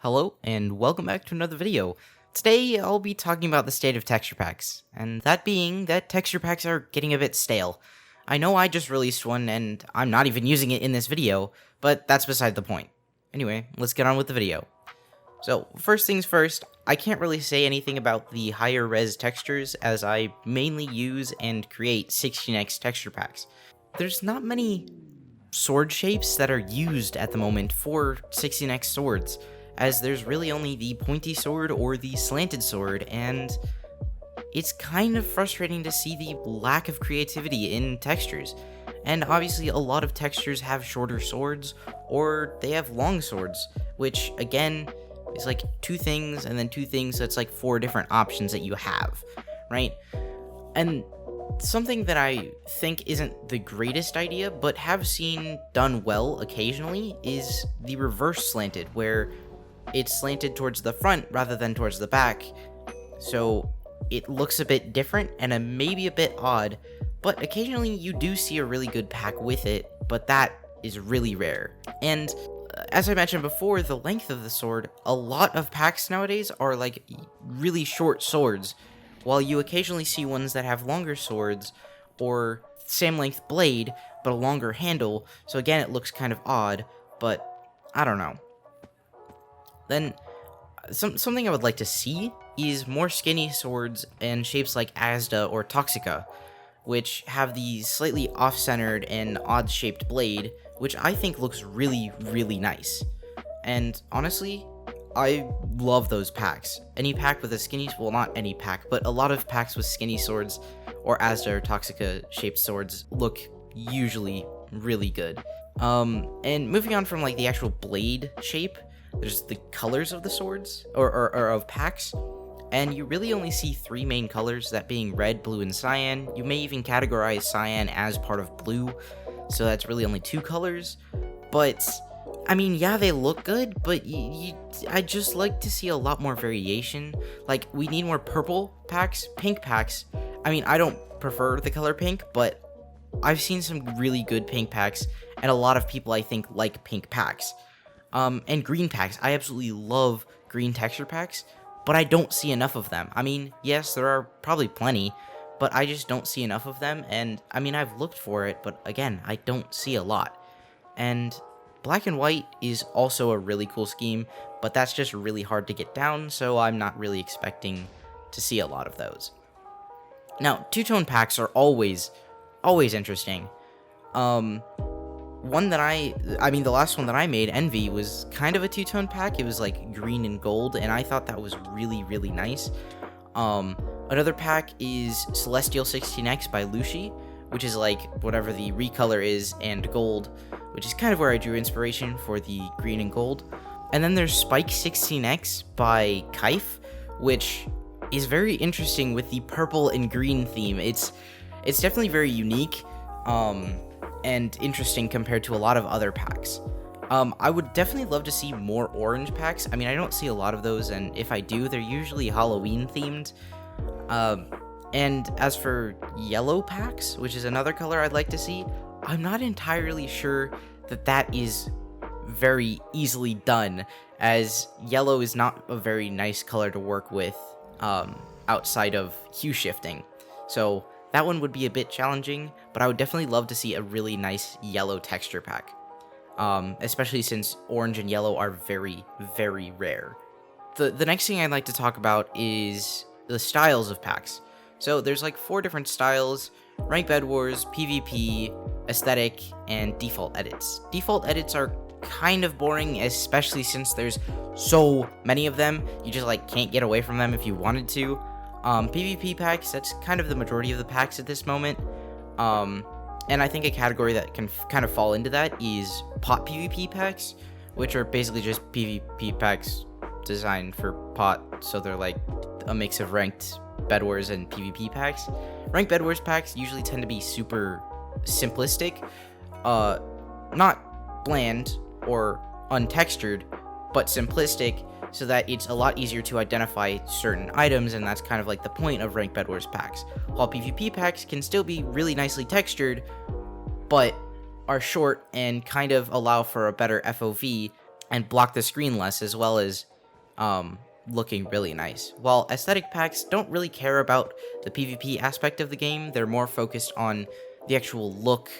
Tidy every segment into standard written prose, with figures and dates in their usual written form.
Hello, and welcome back to another video. Today, I'll be talking about the state of texture packs, and that being that texture packs are getting a bit stale. I know I just released one, and I'm not even using it in this video, but that's beside the point. Anyway, let's get on with the video. So, first things first, I can't really say anything about the higher res textures, as I mainly use and create 16x texture packs. There's not many sword shapes that are used at the moment for 16x swords, as there's really only the pointy sword or the slanted sword, and it's kind of frustrating to see the lack of creativity in textures. And obviously a lot of textures have shorter swords, or they have long swords, which again is like two things and then two things, so it's like four different options that you have, right? And something that I think isn't the greatest idea, but have seen done well occasionally, is the reverse slanted, where it's slanted towards the front rather than towards the back, so it looks a bit different and maybe a bit odd, but occasionally you do see a really good pack with it, but that is really rare. And as I mentioned before, the length of the sword, a lot of packs nowadays are like really short swords, while you occasionally see ones that have longer swords, or same length blade, but a longer handle, so again it looks kind of odd, but I don't know. Then, something I would like to see is more skinny swords and shapes like Asda or Toxica, which have the slightly off-centered and odd-shaped blade, which I think looks really, really nice. And honestly, I love those packs. Any pack with a skinny, well, not any pack, but a lot of packs with skinny swords or Asda or Toxica-shaped swords look usually really good. And moving on from like the actual blade shape, there's the colors of the swords, or of packs, and you really only see three main colors, that being red, blue, and cyan. You may even categorize cyan as part of blue, so that's really only two colors. But, I mean, yeah, they look good, but I'd just like to see a lot more variation. Like, we need more purple packs, pink packs. I mean, I don't prefer the color pink, but I've seen some really good pink packs, and a lot of people, I think, like pink packs. And green packs. I absolutely love green texture packs, but I don't see enough of them. I mean, yes, there are probably plenty, but I just don't see enough of them, and I mean, I've looked for it, but again, I don't see a lot. And black and white is also a really cool scheme, but that's just really hard to get down, so I'm not really expecting to see a lot of those. Now, two-tone packs are always interesting. One that the last one that I made, Envy, was kind of a two-tone pack. It was like green and gold, and I thought that was really, really nice. Another pack is Celestial 16X by Lucy, which is like whatever the recolor is, and gold, which is kind of where I drew inspiration for the green and gold. And then there's Spike 16X by Kaif, which is very interesting with the purple and green theme. It's definitely very unique. And interesting compared to a lot of other packs. I would definitely love to see more orange packs. I mean, I don't see a lot of those, and if I do, they're usually Halloween themed. And as for yellow packs, which is another color I'd like to see, I'm not entirely sure that is very easily done, as yellow is not a very nice color to work with outside of hue shifting. So that one would be a bit challenging, but I would definitely love to see a really nice yellow texture pack, especially since orange and yellow are very, very rare. The next thing I'd like to talk about is the styles of packs. So there's like four different styles: rank bedwars, PvP, aesthetic, and default edits. Default edits are kind of boring, especially since there's so many of them. You just like can't get away from them if you wanted to. PvP packs, that's kind of the majority of the packs at this moment. And I think a category that can kind of fall into that is pot PvP packs, which are basically just PvP packs designed for pot, so they're like a mix of ranked bedwars and PvP packs. Ranked bedwars packs usually tend to be super simplistic, not bland or untextured, but simplistic, so that it's a lot easier to identify certain items, and that's kind of like the point of ranked bedwars packs. While PvP packs can still be really nicely textured, but are short and kind of allow for a better FOV and block the screen less, as well as looking really nice. While aesthetic packs don't really care about the PvP aspect of the game, they're more focused on the actual look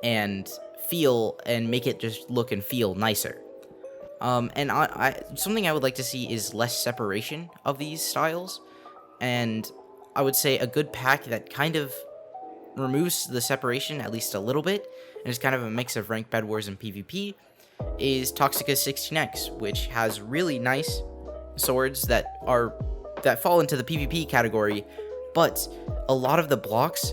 and feel and make it just look and feel nicer. And something I would like to see is less separation of these styles, and I would say a good pack that kind of removes the separation at least a little bit, and is kind of a mix of ranked bedwars and PvP, is Toxica's 16x, which has really nice swords that fall into the PvP category, but a lot of the blocks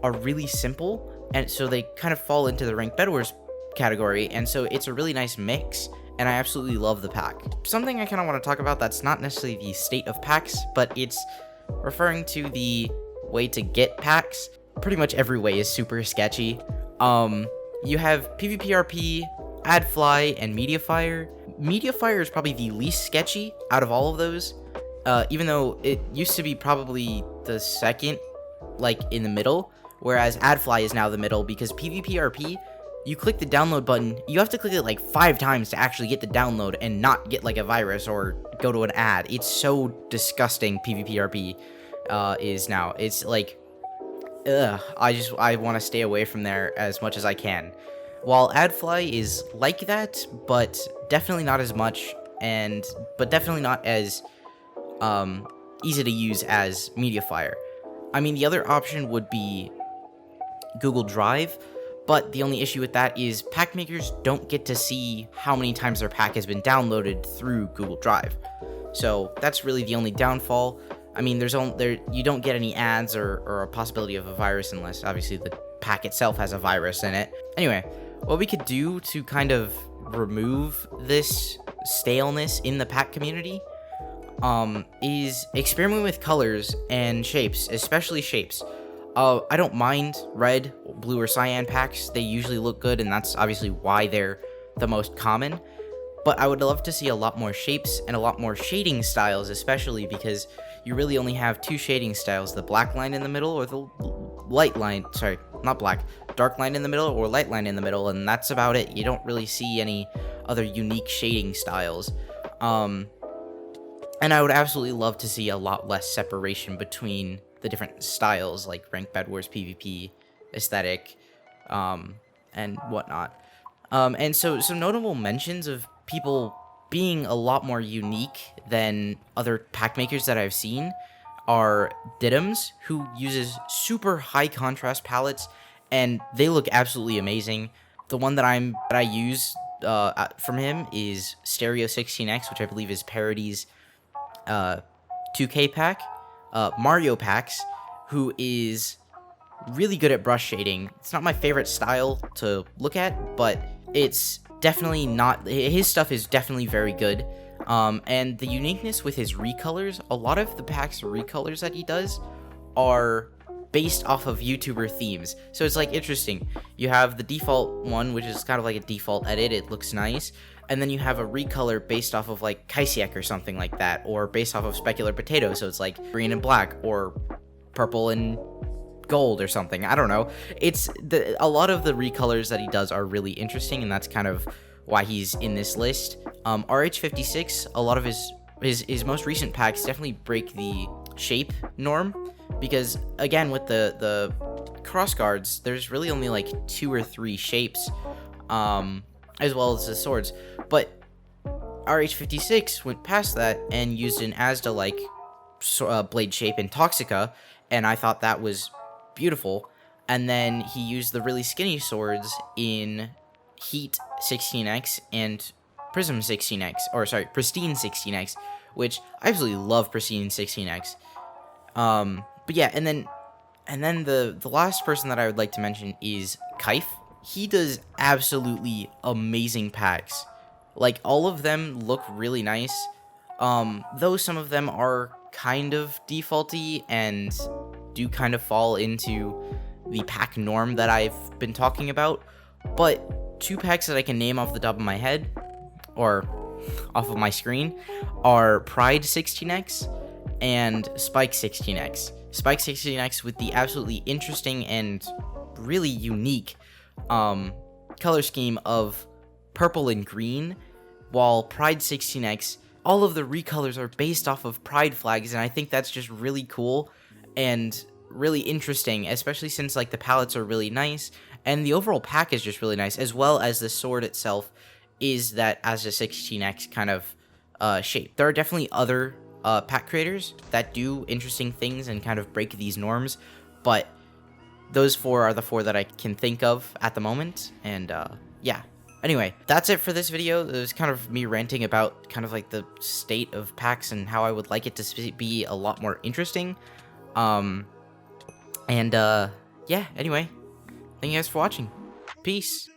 are really simple, and so they kind of fall into the ranked bedwars category, and so it's a really nice mix, and I absolutely love the pack. Something I kind of want to talk about that's not necessarily the state of packs, but it's referring to the way to get packs. Pretty much every way is super sketchy. You have PvPRP, AdFly, and Mediafire. Mediafire is probably the least sketchy out of all of those, even though it used to be probably the second, like, in the middle, whereas AdFly is now the middle, because PvPRP, you click the download button, you have to click it like 5 times to actually get the download and not get like a virus or go to an ad. It's so disgusting, PvPRP is now. It's like, I want to stay away from there as much as I can. While AdFly is like that, but definitely not as much, but definitely not as easy to use as Mediafire. I mean, the other option would be Google Drive, but the only issue with that is pack makers don't get to see how many times their pack has been downloaded through Google Drive. So that's really the only downfall. I mean, you don't get any ads or a possibility of a virus unless obviously the pack itself has a virus in it. Anyway, what we could do to kind of remove this staleness in the pack community is experiment with colors and shapes, especially shapes. I don't mind red, blue, or cyan packs. They usually look good, and that's obviously why they're the most common. But I would love to see a lot more shapes and a lot more shading styles, especially because you really only have 2 shading styles, the black line in the middle or the light line, sorry, not black, dark line in the middle or light line in the middle, and that's about it. You don't really see any other unique shading styles. And I would absolutely love to see a lot less separation between the different styles, like ranked bedwars, PvP, aesthetic, and whatnot. And so some notable mentions of people being a lot more unique than other pack makers that I've seen are Diddums, who uses super high contrast palettes, and they look absolutely amazing. The one that I use from him is Stereo 16x, which I believe is Parody's 2K pack. Mario Pax, who is really good at brush shading. It's not my favorite style to look at, but it's definitely not, his stuff is definitely very good. And the uniqueness with his recolors, a lot of the packs recolors that he does are based off of YouTuber themes. So it's like interesting. You have the default one, which is kind of like a default edit. It looks nice. And then you have a recolor based off of like Kaisiek or something like that, or based off of Specular Potato, so it's like green and black, or purple and gold or something. I don't know. A lot of the recolors that he does are really interesting, and that's kind of why he's in this list. RH56, a lot of his most recent packs definitely break the shape norm, because again, with the cross guards, there's really only like 2 or 3 shapes, as well as the swords. But RH56 went past that and used an Asda-like blade shape in Toxica, and I thought that was beautiful. And then he used the really skinny swords in Heat 16x and Prism 16x, or sorry, Pristine 16x, which I absolutely love Pristine 16x. But yeah, and then the last person that I would like to mention is Kaif. He does absolutely amazing packs. Like, all of them look really nice, though some of them are kind of defaulty and do kind of fall into the pack norm that I've been talking about. But 2 packs that I can name off the top of my head, or off of my screen, are Pride 16x and Spike 16x. Spike 16x with the absolutely interesting and really unique color scheme of purple and green, while Pride 16x all of the recolors are based off of pride flags, and I think that's just really cool and really interesting, especially since like the palettes are really nice and the overall pack is just really nice, as well as the sword itself is that as a 16x kind of shape. There are definitely other pack creators that do interesting things and kind of break these norms, but those four are the four that I can think of at the moment, and yeah. Anyway, that's it for this video. It was kind of me ranting about kind of like the state of packs and how I would like it to be a lot more interesting. Yeah, anyway, thank you guys for watching. Peace.